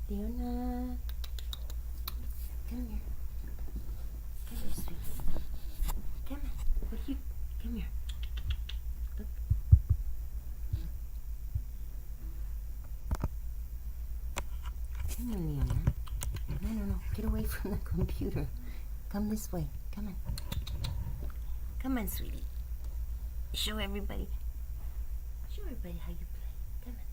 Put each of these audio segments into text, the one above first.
Leona, come here. Come here, sweetie. Come on. What are you? Come here. Look. Come on, Leona. No. Get away from the computer. Come this way. Come on. Come on, sweetie. Show everybody. Show everybody how you play. Come on.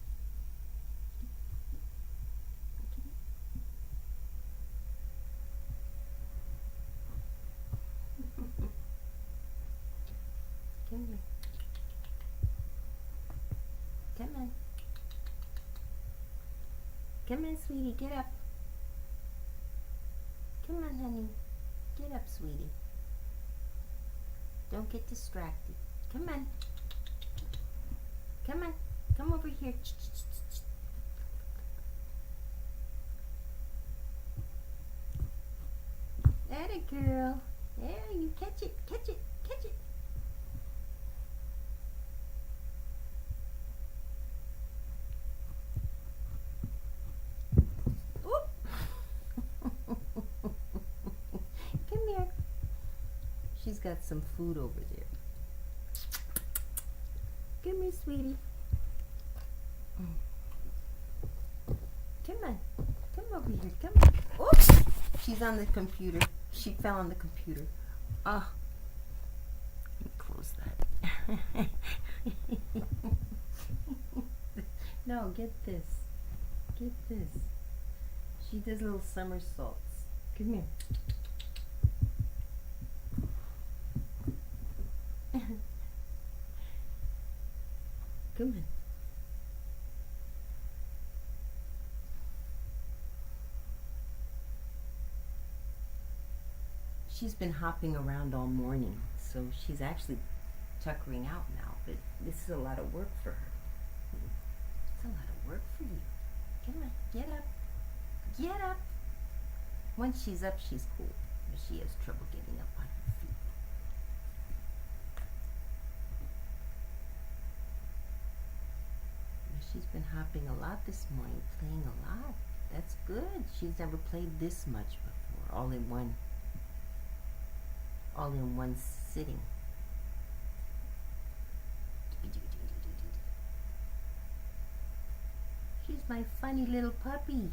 Come here. Come on. Come on, sweetie. Get up. Come on, honey. Get up, sweetie. Don't get distracted. Come on. Come on. Come over here. Atta girl. There, you catch it. Catch it. Catch it. Come here. She's got some food over there. Come here, sweetie. Come on. Come over here. Come on. Oops. She's on the computer. She fell on the computer. Oh. Let me close that. No, get this. Get this. She does little somersaults. Come here. Come on. She's been hopping around all morning, so she's actually tuckering out now, but this is a lot of work for her. It's a lot of work for you. Come on, get up. Get up. Once she's up, she's cool, but she has trouble getting up on her feet. She's been hopping a lot this morning, playing a lot. That's good. She's never played this much before, all in one sitting. She's my funny little puppy.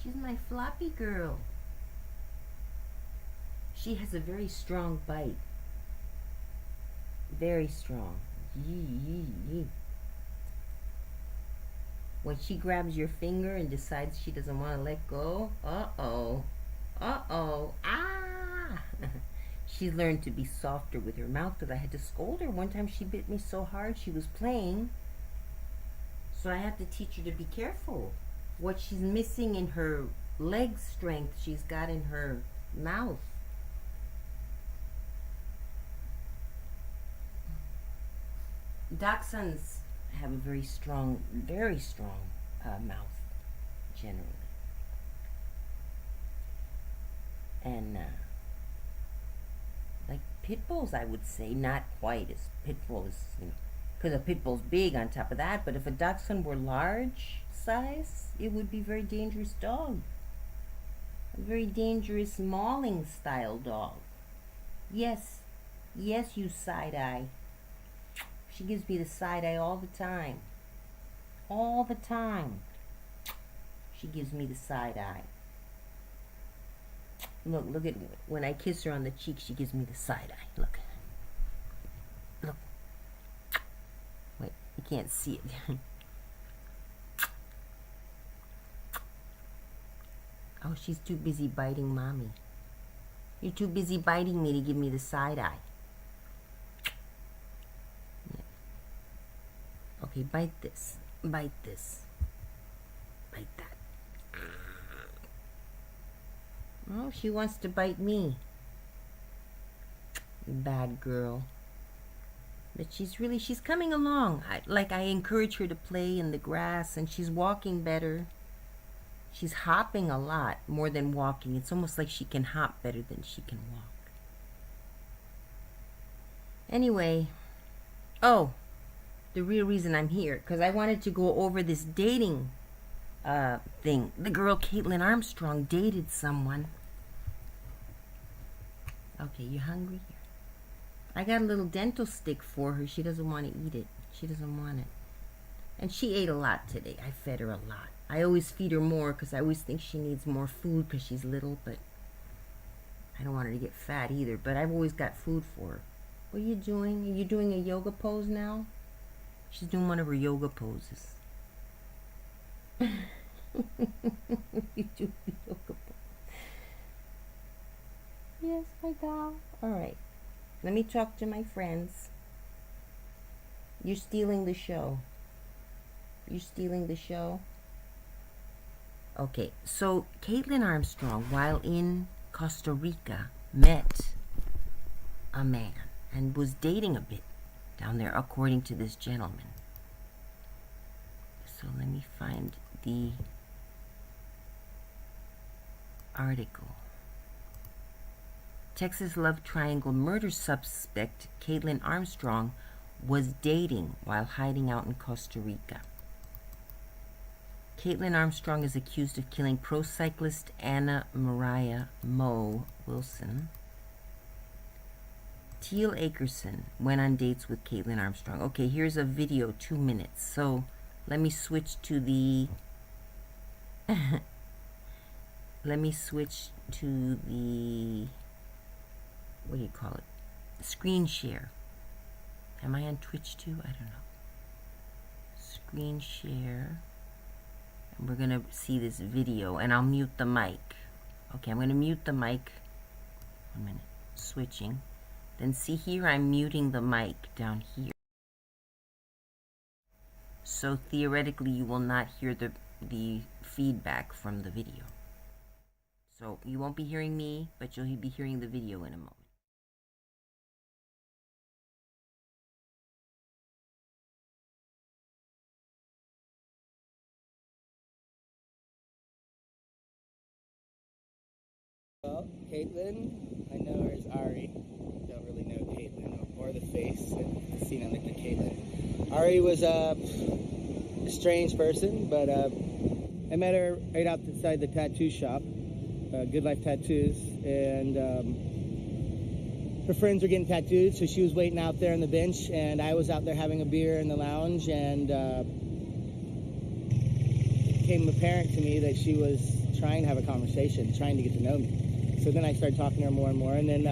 She's my floppy girl. She has a very strong bite. Very strong. Yee. When she grabs your finger and decides she doesn't want to let go, uh-oh, ah! She's learned to be softer with her mouth because I had to scold her. One time she bit me so hard, she was playing. So I had to teach her to be careful. What she's missing in her leg strength, she's got in her mouth. Dachshunds have a very strong mouth, generally. And like pit bulls, I would say, not quite as pit bulls, because a pit bull's big on top of that, but if a dachshund were large size, it would be a very dangerous dog. A very dangerous mauling style dog. Yes, you side-eye. She gives me the side eye all the time. All the time. She gives me the side eye. Look at when I kiss her on the cheek, she gives me the side eye. Look. Wait, you can't see it. Oh, she's too busy biting mommy. You're too busy biting me to give me the side eye. Okay, bite this. Bite this. Bite that. Oh, she wants to bite me. Bad girl. But she's coming along. I encourage her to play in the grass, and she's walking better. She's hopping a lot more than walking. It's almost like she can hop better than she can walk. Anyway, oh, The real reason I'm here, because I wanted to go over this dating thing. The girl Caitlin Armstrong dated someone. Okay, you hungry? I got a little dental stick for her. She doesn't want to eat it. She doesn't want it. And she ate a lot today. I fed her a lot. I always feed her more because I always think she needs more food because she's little, but I don't want her to get fat either. But I've always got food for her. What are you doing? Are you doing a yoga pose now? She's doing one of her yoga poses. You do the yoga pose. Yes, my doll. All right. Let me talk to my friends. You're stealing the show. You're stealing the show? Okay, so Caitlin Armstrong, while in Costa Rica, met a man and was dating a bit down there, according to this gentleman. So let me find the article. Texas love triangle murder suspect Caitlin Armstrong was dating while hiding out in Costa Rica. Caitlin Armstrong is accused of killing pro cyclist Anna Mariah Moe Wilson. Teal Akerson went on dates with Caitlin Armstrong. Okay, here's a video, 2 minutes. So let me switch to the let me switch to the, what do you call it? Screen share. Am I on Twitch too? I don't know. Screen share. And we're gonna see this video, and I'll mute the mic. Okay, I'm gonna mute the mic. 1 minute. Switching. Then see here, I'm muting the mic down here. So theoretically, you will not hear the feedback from the video. So you won't be hearing me, but you'll be hearing the video in a moment. Well, Caitlin, I know her as Ari. Don't really know Caitlin or the face. I've seen him look at Caitlin. Ari was a strange person, but I met her right outside the tattoo shop, Good Life Tattoos, and her friends were getting tattooed, so she was waiting out there on the bench, and I was out there having a beer in the lounge, and it became apparent to me that she was trying to have a conversation, trying to get to know me. So then I started talking to her more and more, and then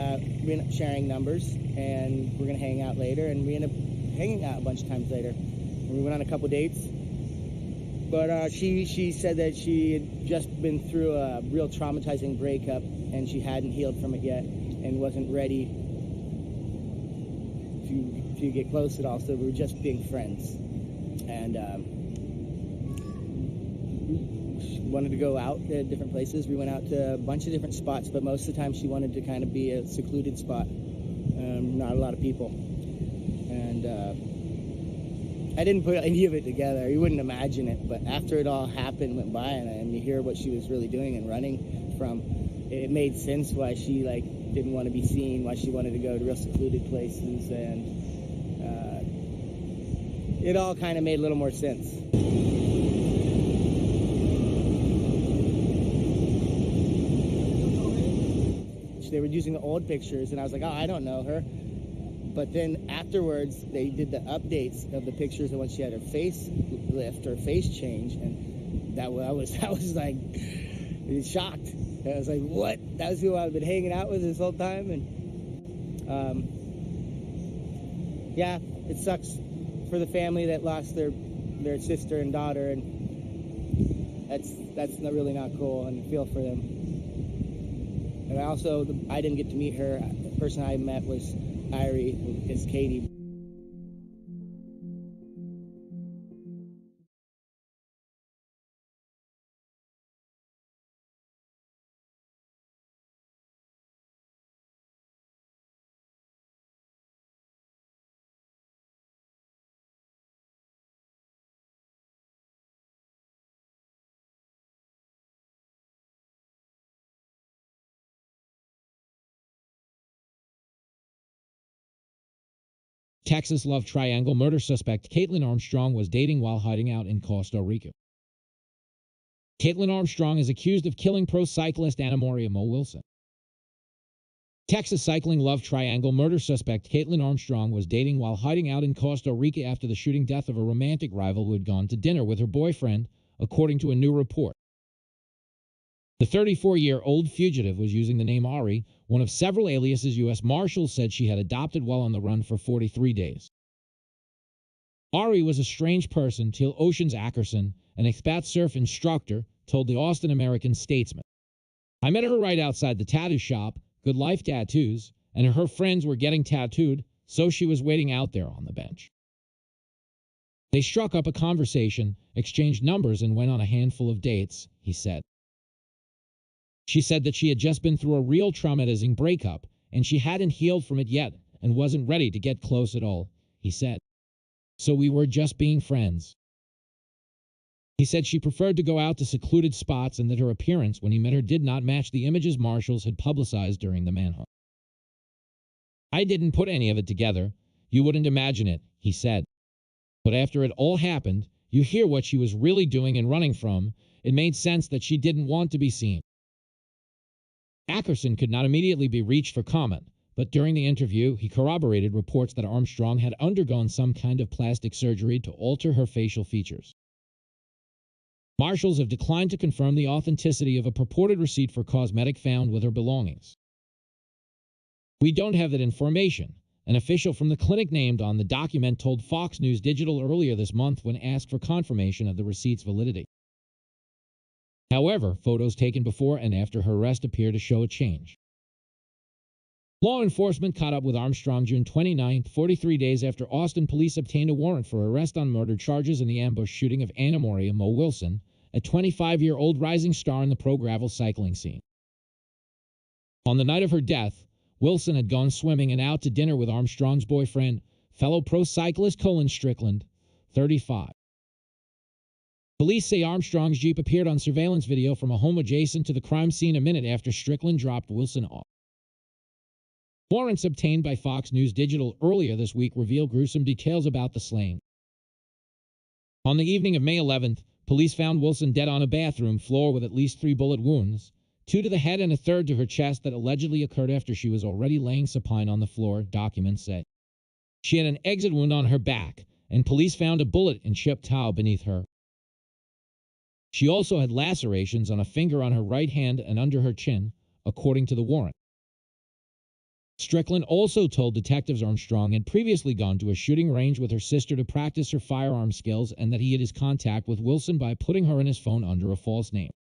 we ended up sharing numbers, and we're going to hang out later, and we ended up hanging out a bunch of times later. And we went on a couple dates, but she said that she had just been through a real traumatizing breakup, and she hadn't healed from it yet, and wasn't ready to get close at all, so we were just being friends. And wanted to go out at different places. We went out to a bunch of different spots, but most of the time she wanted to kind of be a secluded spot, not a lot of people. And I didn't put any of it together. You wouldn't imagine it, but after it all happened, went by, and you hear what she was really doing and running from, it made sense why she didn't want to be seen, why she wanted to go to real secluded places, and it all kind of made a little more sense. They were using the old pictures, and I was like, oh, I don't know her. But then afterwards, they did the updates of the pictures of when she had her face lift or face change, and I was like shocked. I was like, what? That was who I've been hanging out with this whole time. And yeah, it sucks for the family that lost their sister and daughter, and that's really not cool, and I feel for them. And I didn't get to meet her. The person I met was Irie, is Katie. Texas love triangle murder suspect Caitlin Armstrong was dating while hiding out in Costa Rica. Caitlin Armstrong is accused of killing pro cyclist Anna Maria Mo Wilson. Texas cycling love triangle murder suspect Caitlin Armstrong was dating while hiding out in Costa Rica after the shooting death of a romantic rival who had gone to dinner with her boyfriend, according to a new report. The 34-year-old fugitive was using the name Ari, one of several aliases U.S. Marshals said she had adopted while on the run for 43 days. Ari was a strange person, Teal Oceans Ackerson, an expat surf instructor, told the Austin American-Statesman. I met her right outside the tattoo shop, Good Life Tattoos, and her friends were getting tattooed, so she was waiting out there on the bench. They struck up a conversation, exchanged numbers, and went on a handful of dates, he said. She said that she had just been through a real traumatizing breakup, and she hadn't healed from it yet and wasn't ready to get close at all, he said. So we were just being friends. He said she preferred to go out to secluded spots and that her appearance when he met her did not match the images marshals had publicized during the manhunt. I didn't put any of it together. You wouldn't imagine it, he said. But after it all happened, you hear what she was really doing and running from. It made sense that she didn't want to be seen. Ackerson could not immediately be reached for comment, but during the interview, he corroborated reports that Armstrong had undergone some kind of plastic surgery to alter her facial features. Marshals have declined to confirm the authenticity of a purported receipt for cosmetic found with her belongings. We don't have that information, an official from the clinic named on the document told Fox News Digital earlier this month when asked for confirmation of the receipt's validity. However, photos taken before and after her arrest appear to show a change. Law enforcement caught up with Armstrong June 29, 43 days after Austin police obtained a warrant for arrest on murder charges in the ambush shooting of Anna Maria Mo Wilson, a 25-year-old rising star in the pro gravel cycling scene. On the night of her death, Wilson had gone swimming and out to dinner with Armstrong's boyfriend, fellow pro cyclist Colin Strickland, 35. Police say Armstrong's Jeep appeared on surveillance video from a home adjacent to the crime scene a minute after Strickland dropped Wilson off. Warrants obtained by Fox News Digital earlier this week reveal gruesome details about the slaying. On the evening of May 11th, police found Wilson dead on a bathroom floor with at least 3 bullet wounds, 2 to the head and a third to her chest that allegedly occurred after she was already laying supine on the floor, documents say. She had an exit wound on her back, and police found a bullet and chipped towel beneath her. She also had lacerations on a finger on her right hand and under her chin, according to the warrant. Strickland also told detectives Armstrong had previously gone to a shooting range with her sister to practice her firearm skills and that he had his contact with Wilson by putting her in his phone under a false name.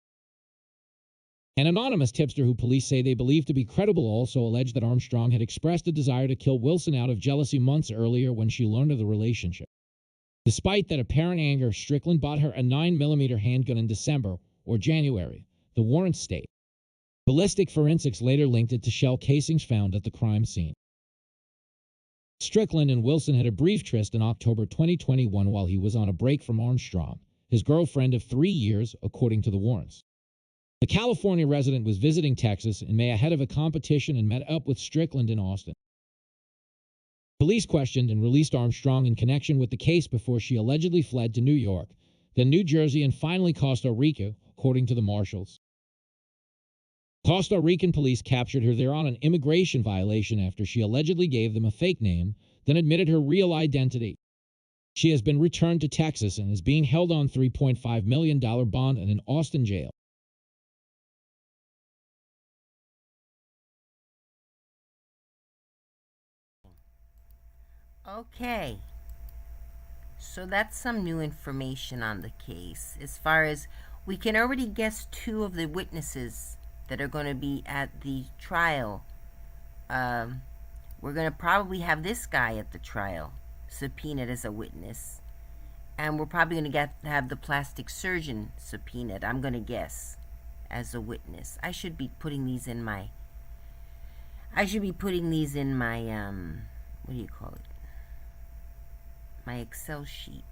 An anonymous tipster who police say they believe to be credible also alleged that Armstrong had expressed a desire to kill Wilson out of jealousy months earlier when she learned of the relationship. Despite that apparent anger, Strickland bought her a 9mm handgun in December or January, the warrants state. Ballistic forensics later linked it to shell casings found at the crime scene. Strickland and Wilson had a brief tryst in October 2021 while he was on a break from Armstrong, his girlfriend of 3 years, according to the warrants. The California resident was visiting Texas in May ahead of a competition and met up with Strickland in Austin. Police questioned and released Armstrong in connection with the case before she allegedly fled to New York, then New Jersey, and finally Costa Rica, according to the marshals. Costa Rican police captured her there on an immigration violation after she allegedly gave them a fake name, then admitted her real identity. She has been returned to Texas and is being held on $3.5 million bond in an Austin jail. Okay. So that's some new information on the case. As far as we can already guess 2 of the witnesses that are going to be at the trial. We're going to probably have this guy at the trial subpoenaed as a witness. And we're probably going to have the plastic surgeon subpoenaed, I'm going to guess, as a witness. I should be putting these in my what do you call it? My Excel sheet.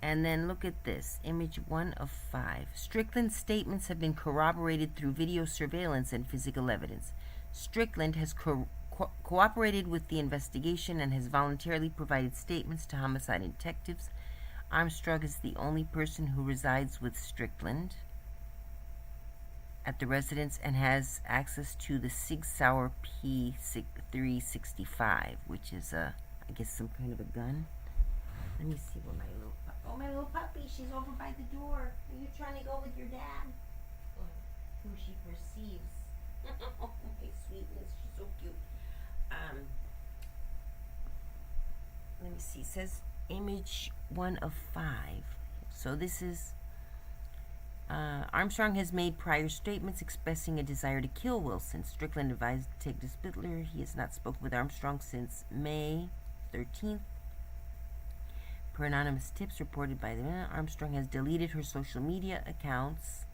And then look at this, image 1 of 5. Strickland's statements have been corroborated through video surveillance and physical evidence. Strickland has cooperated with the investigation and has voluntarily provided statements to homicide detectives. Armstrong is the only person who resides with Strickland at the residence and has access to the Sig Sauer P365, which is I guess some kind of a gun. Let me see where my little my little puppy, she's over by the door. Are you trying to go with your dad? Who she perceives. Oh, my sweetness, she's so cute. Let me see. It says image 1 of 5. So this is Armstrong has made prior statements expressing a desire to kill Wilson. Strickland advised Detective Spittler he has not spoken with Armstrong since May 13th. Per anonymous tips reported by the Armstrong has deleted her social media accounts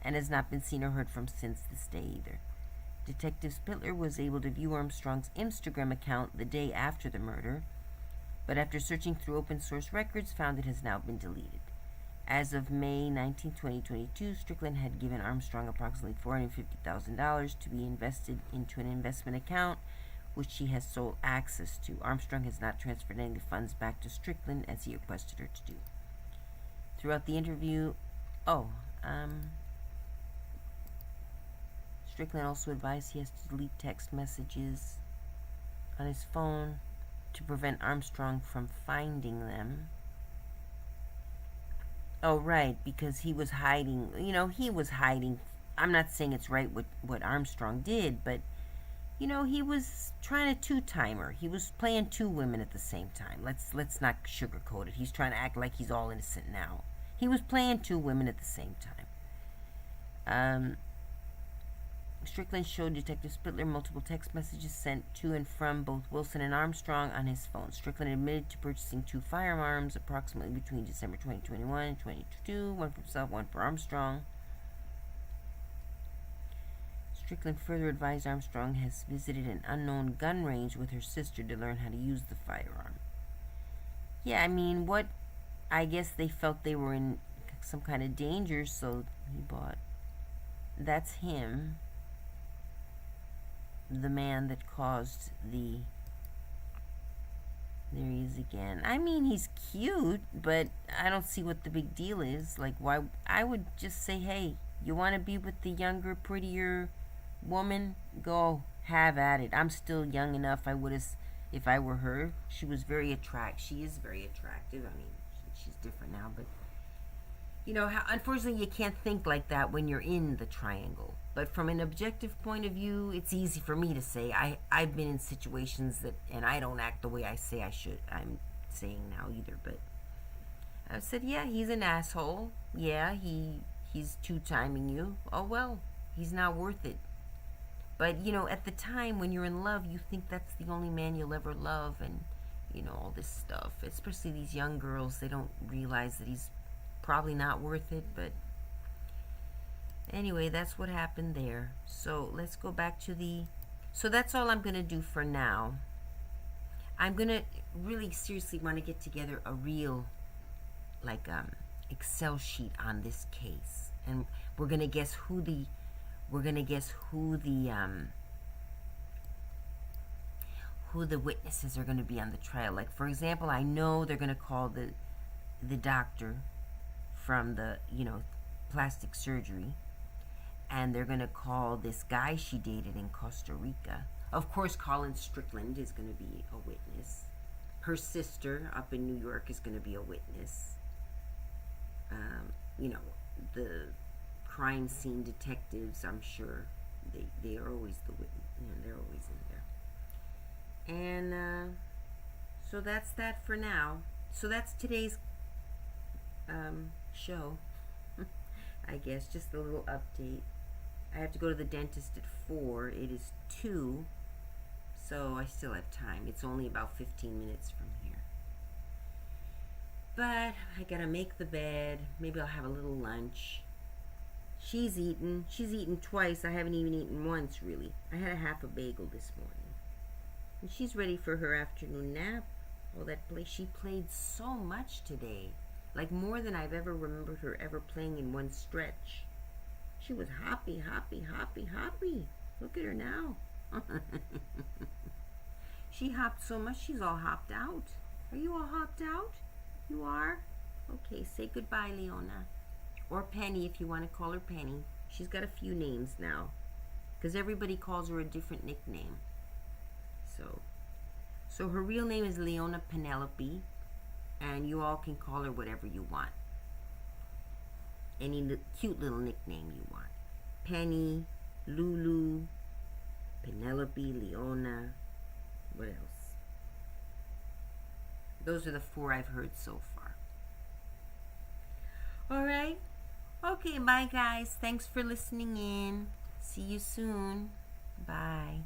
and has not been seen or heard from since this day either. Detective Spittler was able to view Armstrong's Instagram account the day after the murder, but after searching through open source records, found it has now been deleted. As of May 19, 2022, Strickland had given Armstrong approximately $450,000 to be invested into an investment account, which she has sole access to. Armstrong has not transferred any of the funds back to Strickland as he requested her to do. Throughout the interview, Strickland also advised he has to delete text messages on his phone to prevent Armstrong from finding them. Oh, right, because he was hiding. He was hiding. I'm not saying it's right what Armstrong did, but, he was trying to two-timer. He was playing two women at the same time. Let's not sugarcoat it. He's trying to act like he's all innocent now. He was playing two women at the same time. Strickland showed Detective Spittler multiple text messages sent to and from both Wilson and Armstrong on his phone. Strickland admitted to purchasing 2 firearms approximately between December 2021 and 2022, one for himself, one for Armstrong. Strickland further advised Armstrong has visited an unknown gun range with her sister to learn how to use the firearm. Yeah, I guess they felt they were in some kind of danger, so he bought. That's him. The man that caused the... There he is again. He's cute, but I don't see what the big deal is. Why? I would just say, hey, you want to be with the younger, prettier woman? Go have at it. I'm still young enough. I would have, if I were her. She was very attractive. She is very attractive. She's different now, but unfortunately you can't think like that when you're in the triangle. But from an objective point of view, it's easy for me to say. I've been in situations that, and I don't act the way I say I should. I'm saying now either, but I said, yeah, he's an asshole. Yeah, he's two-timing you. Oh well, he's not worth it. But at the time when you're in love, you think that's the only man you'll ever love, and all this stuff. Especially these young girls, they don't realize that he's probably not worth it. But anyway, that's what happened there. So let's go back to so that's all I'm going to do for now. I'm going to really seriously want to get together a real Excel sheet on this case, and we're going to guess who the witnesses are going to be on the trial. For example, I know they're going to call the doctor from the plastic surgery, and they're going to call this guy she dated in Costa Rica. Of course, Colin Strickland is going to be a witness. Her sister up in New York is going to be a witness. The crime scene detectives, I'm sure they are always the witness. They're always in there. And so that's that for now. So that's today's show. I guess just a little update. I have to go to the dentist at 4. It is 2, so I still have time. It's only about 15 minutes from here. But I gotta make the bed. Maybe I'll have a little lunch. She's eaten twice. I haven't even eaten once, really. I had a half a bagel this morning. And she's ready for her afternoon nap. Oh, she played so much today. More than I've ever remembered her ever playing in one stretch. She was hoppy. Look at her now. She hopped so much, she's all hopped out. Are you all hopped out? You are? Okay, say goodbye, Leona. Or Penny, if you want to call her Penny. She's got a few names now, because everybody calls her a different nickname. So her real name is Leona Penelope, and you all can call her whatever you want. Any cute little nickname you want. Penny, Lulu, Penelope, Leona, what else? Those are the 4 I've heard so far. Alright? Okay, bye guys. Thanks for listening in. See you soon. Bye.